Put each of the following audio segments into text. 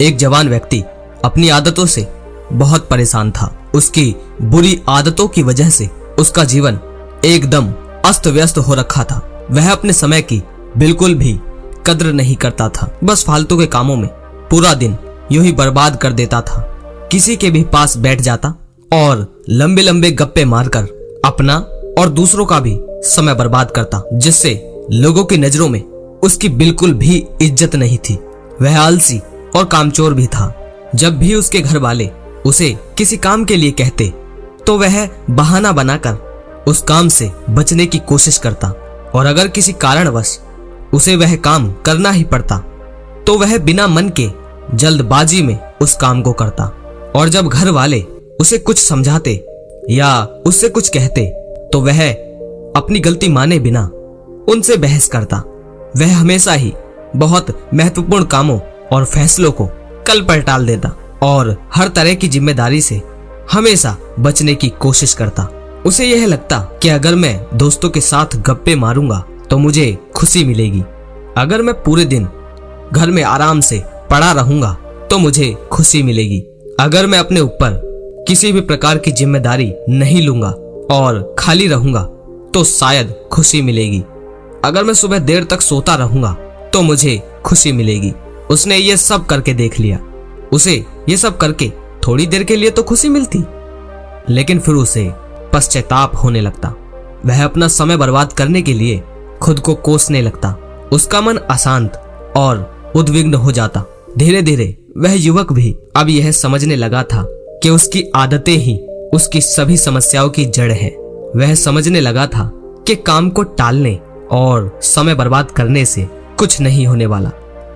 एक जवान व्यक्ति अपनी आदतों से बहुत परेशान था। उसकी बुरी आदतों की वजह से उसका जीवन एकदम अस्त व्यस्त हो रखा था। वह अपने समय की बिल्कुल भी कद्र नहीं करता था। बस फालतू के कामों में पूरा दिन यूं ही बर्बाद कर देता था। किसी के भी पास बैठ जाता और लंबे लंबे गप्पे मारकर अपना और दूसरों का भी समय बर्बाद करता, जिससे लोगों की नजरों में उसकी बिल्कुल भी इज्जत नहीं थी। वह आलसी और कामचोर भी था। जब भी उसके घर वाले उसे किसी काम के लिए कहते तो वह बहाना बनाकर उस काम से बचने की कोशिश करता, और अगर किसी कारणवश उसे वह काम करना ही पड़ता तो वह बिना मन के जल्दबाजी में उस काम को करता। और जब घर वाले उसे कुछ समझाते या उससे कुछ कहते तो वह अपनी गलती माने बिना उनसे बहस करता। वह हमेशा ही बहुत महत्वपूर्ण कामों और फैसलों को कल पर टाल देता और हर तरह की जिम्मेदारी से हमेशा बचने की कोशिश करता। उसे यह लगता कि अगर मैं दोस्तों के साथ गप्पे मारूंगा तो मुझे खुशी मिलेगी, अगर मैं पूरे दिन घर में आराम से पड़ा रहूंगा तो मुझे खुशी मिलेगी, अगर मैं अपने ऊपर किसी भी प्रकार की जिम्मेदारी नहीं लूंगा और खाली रहूंगा तो शायद खुशी मिलेगी, अगर मैं सुबह देर तक सोता रहूंगा तो मुझे खुशी मिलेगी। उसने ये सब करके देख लिया। उसे ये सब करके थोड़ी देर के लिए तो खुशी मिलती, लेकिन फिर उसे पश्चाताप होने लगता। वह अपना समय बर्बाद करने के लिए खुद को कोसने लगता। उसका मन अशांत और उद्विग्न हो जाता। धीरे धीरे वह युवक भी अब यह समझने लगा था कि उसकी आदतें ही उसकी सभी समस्याओं की जड़ है। वह समझने लगा था कि काम को टालने और समय बर्बाद करने से कुछ नहीं होने वाला।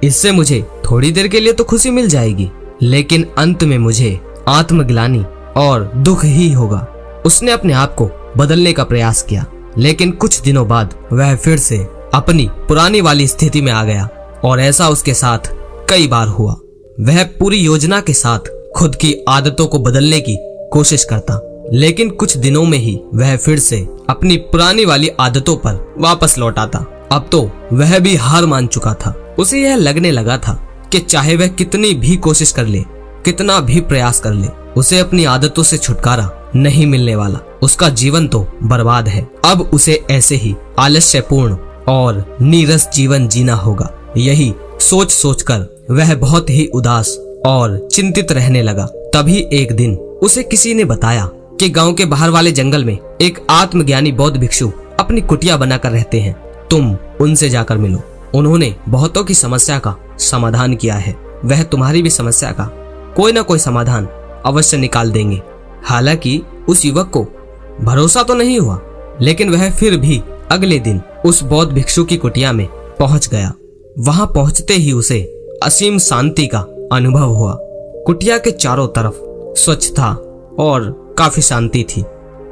इससे मुझे थोड़ी देर के लिए तो खुशी मिल जाएगी, लेकिन अंत में मुझे आत्मग्लानि और दुख ही होगा। उसने अपने आप को बदलने का प्रयास किया, लेकिन कुछ दिनों बाद वह फिर से अपनी पुरानी वाली स्थिति में आ गया, और ऐसा उसके साथ कई बार हुआ। वह पूरी योजना के साथ खुद की आदतों को बदलने की कोशिश करता, लेकिन कुछ दिनों में ही वह फिर से अपनी पुरानी वाली आदतों पर वापस लौट आता। अब तो वह भी हार मान चुका था। उसे यह लगने लगा था कि चाहे वह कितनी भी कोशिश कर ले, कितना भी प्रयास कर ले, उसे अपनी आदतों से छुटकारा नहीं मिलने वाला। उसका जीवन तो बर्बाद है। अब उसे ऐसे ही आलस्यपूर्ण और नीरस जीवन जीना होगा। यही सोच सोचकर वह बहुत ही उदास और चिंतित रहने लगा। तभी एक दिन उसे किसी ने बताया कि गांव के बाहर वाले जंगल में एक आत्मज्ञानी बौद्ध भिक्षु अपनी कुटिया बनाकर रहते हैं, तुम उनसे जाकर मिलो। उन्होंने बहुतों की समस्या का समाधान किया है। वह तुम्हारी भी समस्या का कोई ना कोई समाधान अवश्य निकाल देंगे। हालांकि उस युवक को भरोसा तो नहीं हुआ, लेकिन वह फिर भी अगले दिन उस बौद्ध भिक्षु की कुटिया में पहुंच गया। वहां पहुंचते ही उसे असीम शांति का अनुभव हुआ। कुटिया के चारों तरफ स्वच्छता और काफी शांति थी।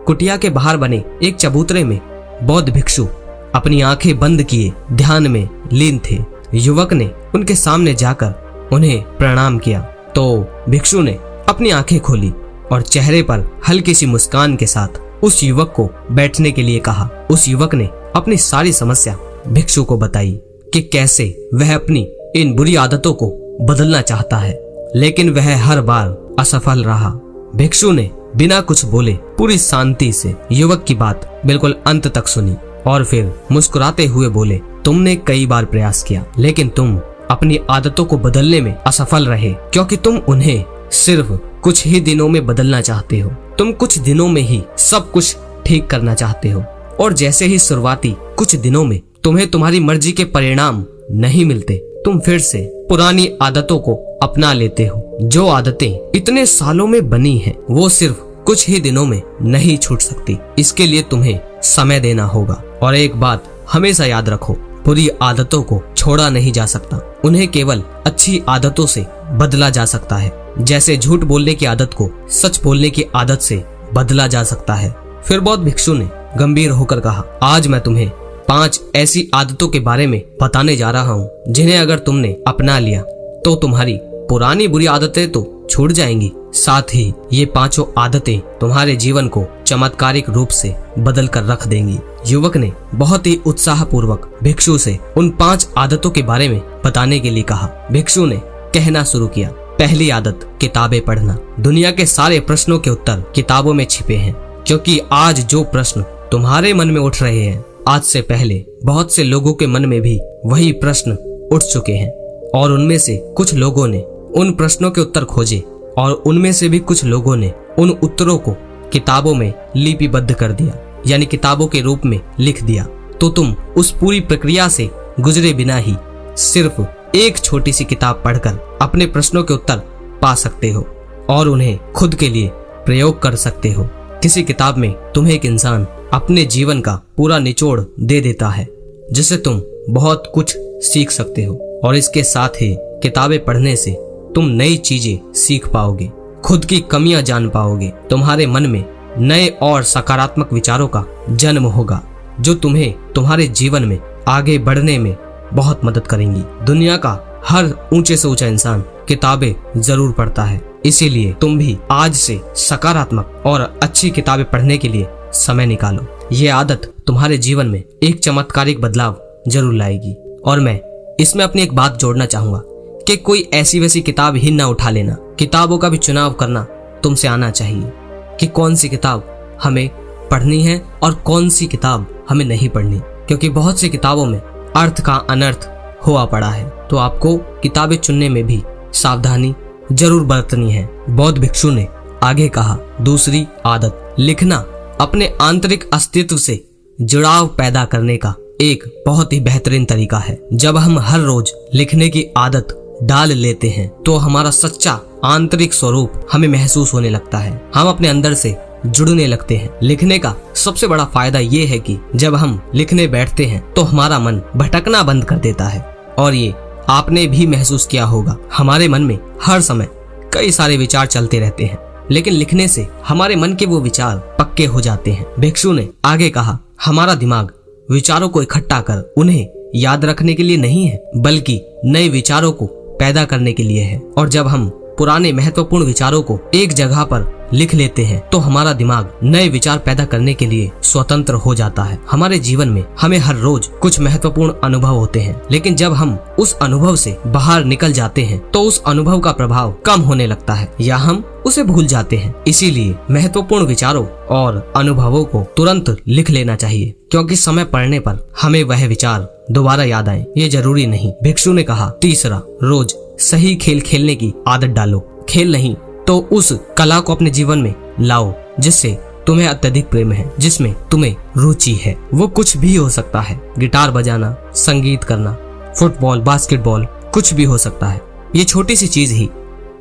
कुटिया के बाहर बने एक चबूतरे में बौद्ध भिक्षु अपनी आंखें बंद किए ध्यान में लीन थे। युवक ने उनके सामने जाकर उन्हें प्रणाम किया तो भिक्षु ने अपनी आंखें खोली और चेहरे पर हल्की सी मुस्कान के साथ उस युवक को बैठने के लिए कहा। उस युवक ने अपनी सारी समस्या भिक्षु को बताई कि कैसे वह अपनी इन बुरी आदतों को बदलना चाहता है, लेकिन वह हर बार असफल रहा। भिक्षु ने बिना कुछ बोले पूरी शांति से युवक की बात बिल्कुल अंत तक सुनी और फिर मुस्कुराते हुए बोले, तुमने कई बार प्रयास किया, लेकिन तुम अपनी आदतों को बदलने में असफल रहे, क्योंकि तुम उन्हें सिर्फ कुछ ही दिनों में बदलना चाहते हो। तुम कुछ दिनों में ही सब कुछ ठीक करना चाहते हो, और जैसे ही शुरुआती कुछ दिनों में तुम्हें तुम्हारी मर्जी के परिणाम नहीं मिलते, तुम फिर से पुरानी आदतों को अपना लेते हो। जो आदतें इतने सालों में बनी हैं, वो सिर्फ कुछ ही दिनों में नहीं छूट सकती। इसके लिए तुम्हें समय देना होगा। और एक बात हमेशा याद रखो, बुरी आदतों को छोड़ा नहीं जा सकता, उन्हें केवल अच्छी आदतों से बदला जा सकता है। जैसे झूठ बोलने की आदत को सच बोलने की आदत से बदला जा सकता है। फिर बौद्ध भिक्षु ने गंभीर होकर कहा, आज मैं तुम्हें 5 ऐसी आदतों के बारे में बताने जा रहा हूँ, जिन्हें अगर तुमने अपना लिया तो तुम्हारी पुरानी बुरी आदतें तो छूट जाएंगी, साथ ही ये 5 आदतें तुम्हारे जीवन को चमत्कारिक रूप से बदल कर रख देंगी। युवक ने बहुत ही उत्साह पूर्वक भिक्षु से उन 5 आदतों के बारे में बताने के लिए कहा। भिक्षु ने कहना शुरू किया, पहली आदत, किताबें पढ़ना। दुनिया के सारे प्रश्नों के उत्तर किताबों में छिपे हैं, क्योंकि आज जो प्रश्न तुम्हारे मन में उठ रहे हैं, आज से पहले बहुत से लोगों के मन में भी वही प्रश्न उठ चुके हैं। और उनमें से कुछ लोगों ने उन प्रश्नों के उत्तर खोजे और उनमें से भी कुछ लोगों ने उन उत्तरों को किताबों में लिपिबद्ध कर दिया, यानी किताबों के रूप में लिख दिया। तो तुम उस पूरी प्रक्रिया से गुजरे बिना ही सिर्फ एक छोटी सी किताब पढ़कर अपने प्रश्नों के उत्तर पा सकते हो और उन्हें खुद के लिए प्रयोग कर सकते हो। किसी किताब में तुम्हें एक इंसान अपने जीवन का पूरा निचोड़ दे देता है, जिससे तुम बहुत कुछ सीख सकते हो। और इसके साथ ही किताबें पढ़ने से तुम नई चीजें सीख पाओगे, खुद की कमियां जान पाओगे, तुम्हारे मन में नए और सकारात्मक विचारों का जन्म होगा, जो तुम्हें तुम्हारे जीवन में आगे बढ़ने में बहुत मदद करेंगी। दुनिया का हर ऊंचे से ऊंचा इंसान किताबें जरूर पढ़ता है, इसीलिए तुम भी आज से सकारात्मक और अच्छी किताबें पढ़ने के लिए समय निकालो। ये आदत तुम्हारे जीवन में एक चमत्कारिक बदलाव जरूर लाएगी। और मैं इसमें अपनी एक बात जोड़ना चाहूंगा कि कोई ऐसी वैसी किताब ही ना उठा लेना। किताबों का भी चुनाव करना तुमसे आना चाहिए कि कौन सी किताब हमें पढ़नी है और कौन सी किताब हमें नहीं पढ़नी, क्योंकि बहुत सी किताबों में अर्थ का अनर्थ हुआ पड़ा है। तो आपको किताबें चुनने में भी सावधानी जरूर बरतनी है। बौद्ध भिक्षु ने आगे कहा, दूसरी आदत, लिखना अपने आंतरिक अस्तित्व से जुड़ाव पैदा करने का एक बहुत ही बेहतरीन तरीका है। जब हम हर रोज लिखने की आदत डाल लेते हैं तो हमारा सच्चा आंतरिक स्वरूप हमें महसूस होने लगता है, हम अपने अंदर से जुड़ने लगते हैं। लिखने का सबसे बड़ा फायदा ये है कि जब हम लिखने बैठते हैं तो हमारा मन भटकना बंद कर देता है। और ये आपने भी महसूस किया होगा, हमारे मन में हर समय कई सारे विचार चलते रहते हैं, लेकिन लिखने से हमारे मन के वो विचार पक्के हो जाते हैं। भिक्षु ने आगे कहा, हमारा दिमाग विचारों को इकट्ठा कर उन्हें याद रखने के लिए नहीं है, बल्कि नए विचारों को पैदा करने के लिए है। और जब हम पुराने महत्वपूर्ण विचारों को एक जगह पर लिख लेते हैं तो हमारा दिमाग नए विचार पैदा करने के लिए स्वतंत्र हो जाता है। हमारे जीवन में हमें हर रोज कुछ महत्वपूर्ण अनुभव होते हैं, लेकिन जब हम उस अनुभव से बाहर निकल जाते हैं तो उस अनुभव का प्रभाव कम होने लगता है या हम उसे भूल जाते हैं। इसीलिए महत्वपूर्ण विचारों और अनुभवों को तुरंत लिख लेना चाहिए, क्योंकि समय पड़ने पर हमें वह विचार दोबारा याद आए ये जरूरी नहीं। भिक्षु ने कहा, तीसरा, रोज सही खेल खेलने की आदत डालो। खेल नहीं तो उस कला को अपने जीवन में लाओ जिससे तुम्हें अत्यधिक प्रेम है, जिसमें तुम्हें रुचि है। वो कुछ भी हो सकता है, गिटार बजाना, संगीत करना, फुटबॉल, बास्केटबॉल, कुछ भी हो सकता है। ये छोटी सी चीज ही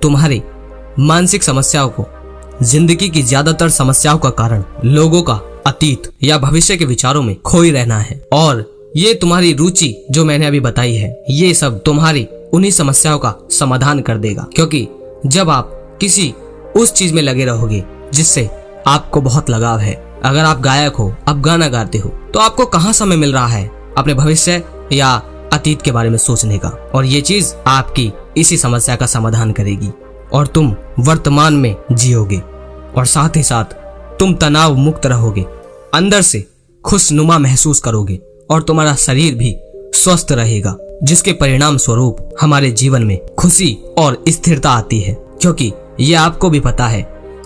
तुम्हारी मानसिक समस्याओं को, जिंदगी की ज्यादातर समस्याओं का कारण लोगों का अतीत या भविष्य के विचारों में खोई रहना है। और ये तुम्हारी रुचि जो मैंने अभी बताई है, ये सब तुम्हारी उन्हीं समस्याओं का समाधान कर देगा। क्योंकि जब आप किसी उस चीज में लगे रहोगे जिससे आपको बहुत लगाव है, अगर आप गायक हो, आप गाना गाते हो, तो आपको कहाँ समय मिल रहा है अपने भविष्य या अतीत के बारे में सोचने का। और ये चीज आपकी इसी समस्या का समाधान करेगी और तुम वर्तमान में जियोगे और साथ ही साथ तुम तनाव मुक्त रहोगे, अंदर से खुशनुमा महसूस करोगे और तुम्हारा शरीर भी स्वस्थ रहेगा, जिसके परिणाम स्वरूप हमारे जीवन में खुशी और स्थिरता आती है। क्योंकि ये आपको भी पता है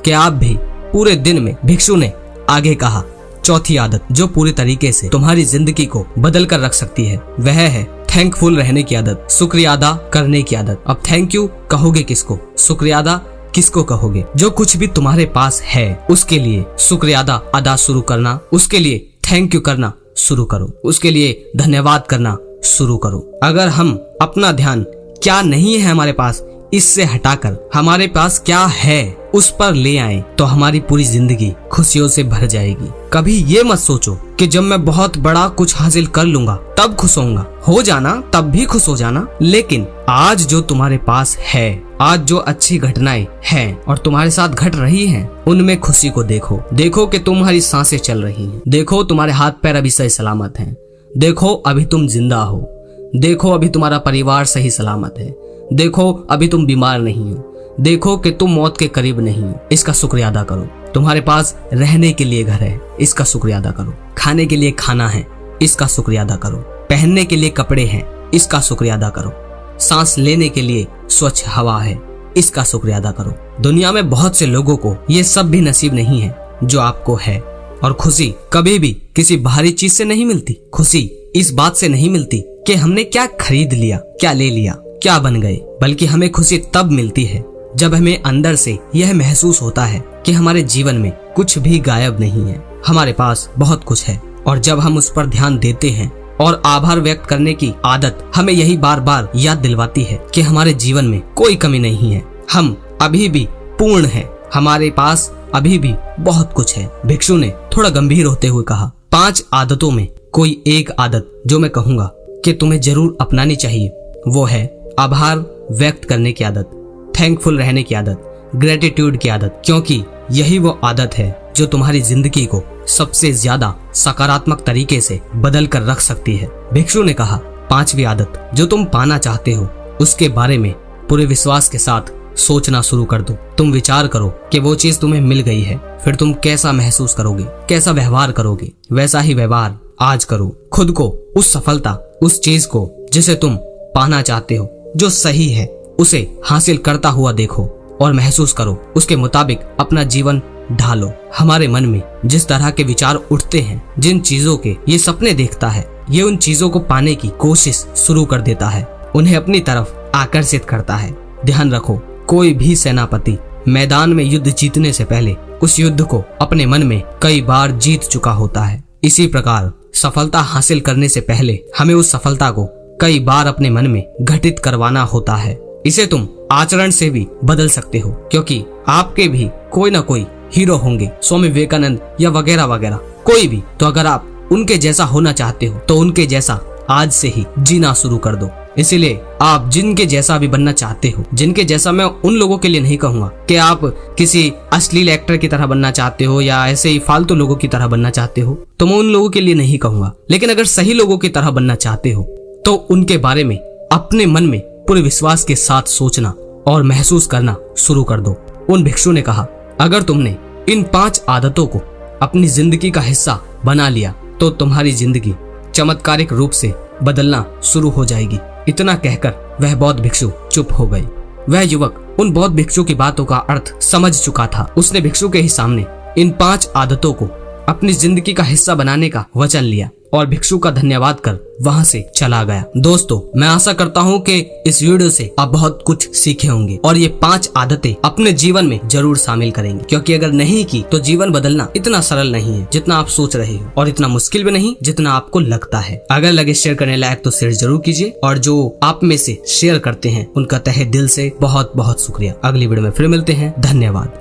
कि आप भी पूरे दिन में, भिक्षु ने आगे कहा, चौथी आदत जो पूरी तरीके से तुम्हारी जिंदगी को बदल कर रख सकती है, वह है थैंकफुल रहने की आदत, शुक्रिया अदा करने की आदत। अब थैंक यू कहोगे किसको, शुक्रिया अदा किसको कहोगे? जो कुछ भी तुम्हारे पास है उसके लिए शुक्रिया अदा शुरू करना, उसके लिए थैंक यू करना शुरू करो, उसके लिए धन्यवाद करना शुरू करो। अगर हम अपना ध्यान क्या नहीं है हमारे पास, इससे हटाकर हमारे पास क्या है उस पर ले आए, तो हमारी पूरी जिंदगी खुशियों से भर जाएगी। कभी ये मत सोचो कि जब मैं बहुत बड़ा कुछ हासिल कर लूंगा तब खुश होऊंगा, हो जाना तब भी खुश हो जाना, लेकिन आज जो तुम्हारे पास है, आज जो अच्छी घटनाएं हैं और तुम्हारे साथ घट रही हैं, उनमें खुशी को देखो। देखो कि तुम्हारी सांसें चल रही हैं, देखो तुम्हारे हाथ पैर अभी सही सलामत हैं, देखो अभी तुम जिंदा हो, देखो अभी तुम्हारा परिवार सही सलामत है, देखो अभी तुम बीमार नहीं हो, देखो कि तुम मौत के करीब नहीं हो। इसका शुक्रिया अदा करो। तुम्हारे पास रहने के लिए घर है, इसका शुक्रिया अदा करो। खाने के लिए खाना है, इसका शुक्रिया अदा करो। पहनने के लिए कपड़े हैं, इसका शुक्रिया अदा करो। सांस लेने के लिए स्वच्छ हवा है, इसका शुक्रिया अदा करो। दुनिया में बहुत से लोगों को ये सब भी नसीब नहीं है जो आपको है। और खुशी कभी भी किसी बाहरी चीज से नहीं मिलती। खुशी इस बात से नहीं मिलती कि हमने क्या खरीद लिया, क्या ले लिया, क्या बन गए, बल्कि हमें खुशी तब मिलती है जब हमें अंदर से यह महसूस होता है कि हमारे जीवन में कुछ भी गायब नहीं है, हमारे पास बहुत कुछ है। और जब हम उस पर ध्यान देते हैं और आभार व्यक्त करने की आदत हमें यही बार बार याद दिलवाती है कि हमारे जीवन में कोई कमी नहीं है, हम अभी भी पूर्ण हैं, हमारे पास अभी भी बहुत कुछ है। भिक्षु ने थोड़ा गंभीर होते हुए कहा, 5 आदतों में कोई एक आदत जो मैं कहूंगा कि तुम्हें जरूर अपनानी चाहिए, वो है आभार व्यक्त करने की आदत, थैंकफुल रहने की आदत, ग्रेटिट्यूड की आदत, क्योंकि यही वो आदत है जो तुम्हारी जिंदगी को सबसे ज्यादा सकारात्मक तरीके से बदल कर रख सकती है। भिक्षु ने कहा, 5वीं आदत जो तुम पाना चाहते हो उसके बारे में पूरे विश्वास के साथ सोचना शुरू कर दो। तुम विचार करो कि वो चीज तुम्हें मिल गई है, फिर तुम कैसा महसूस करोगे, कैसा व्यवहार करोगे, वैसा ही व्यवहार आज करो। खुद को उस सफलता, उस चीज को जिसे तुम पाना चाहते हो, जो सही है, उसे हासिल करता हुआ देखो और महसूस करो, उसके मुताबिक अपना जीवन ढालो। हमारे मन में जिस तरह के विचार उठते हैं, जिन चीजों के ये सपने देखता है, ये उन चीजों को पाने की कोशिश शुरू कर देता है, उन्हें अपनी तरफ आकर्षित करता है। ध्यान रखो, कोई भी सेनापति मैदान में युद्ध जीतने से पहले उस युद्ध को अपने मन में कई बार जीत चुका होता है। इसी प्रकार सफलता हासिल करने से पहले हमें उस सफलता को कई बार अपने मन में घटित करवाना होता है। इसे तुम आचरण से भी बदल सकते हो, क्योंकि आपके भी कोई ना कोई हीरो होंगे, स्वामी विवेकानंद या वगैरह वगैरह, कोई भी। तो अगर आप उनके जैसा होना चाहते हो तो उनके जैसा आज से ही जीना शुरू कर दो। इसीलिए आप जिनके जैसा भी बनना चाहते हो, जिनके जैसा मैं उन लोगों के लिए नहीं कहूंगा कि आप किसी अश्लील एक्टर की तरह बनना चाहते हो या ऐसे ही फालतू लोगों की तरह बनना चाहते हो, तो मैं उन लोगों के लिए नहीं कहूंगा। लेकिन अगर सही लोगों की तरह बनना चाहते हो तो उनके बारे में अपने मन में पूरे विश्वास के साथ सोचना और महसूस करना शुरू कर दो। उन भिक्षु ने कहा, अगर तुमने इन 5 आदतों को अपनी जिंदगी का हिस्सा बना लिया तो तुम्हारी जिंदगी चमत्कारिक रूप से बदलना शुरू हो जाएगी। इतना कहकर वह बौद्ध भिक्षु चुप हो गए। वह युवक उन बौद्ध भिक्षु की बातों का अर्थ समझ चुका था। उसने भिक्षु के ही सामने इन 5 आदतों को अपनी जिंदगी का हिस्सा बनाने का वचन लिया और भिक्षु का धन्यवाद कर वहां से चला गया। दोस्तों, मैं आशा करता हूँ कि इस वीडियो से आप बहुत कुछ सीखे होंगे और ये 5 आदतें अपने जीवन में जरूर शामिल करेंगे, क्योंकि अगर नहीं की तो जीवन बदलना इतना सरल नहीं है जितना आप सोच रहे हो और इतना मुश्किल भी नहीं जितना आपको लगता है। अगर लगे शेयर करने लायक तो शेयर जरूर कीजिए और जो आप में से शेयर करते हैं उनका तहे दिल से बहुत बहुत शुक्रिया। अगली वीडियो में फिर मिलते हैं। धन्यवाद।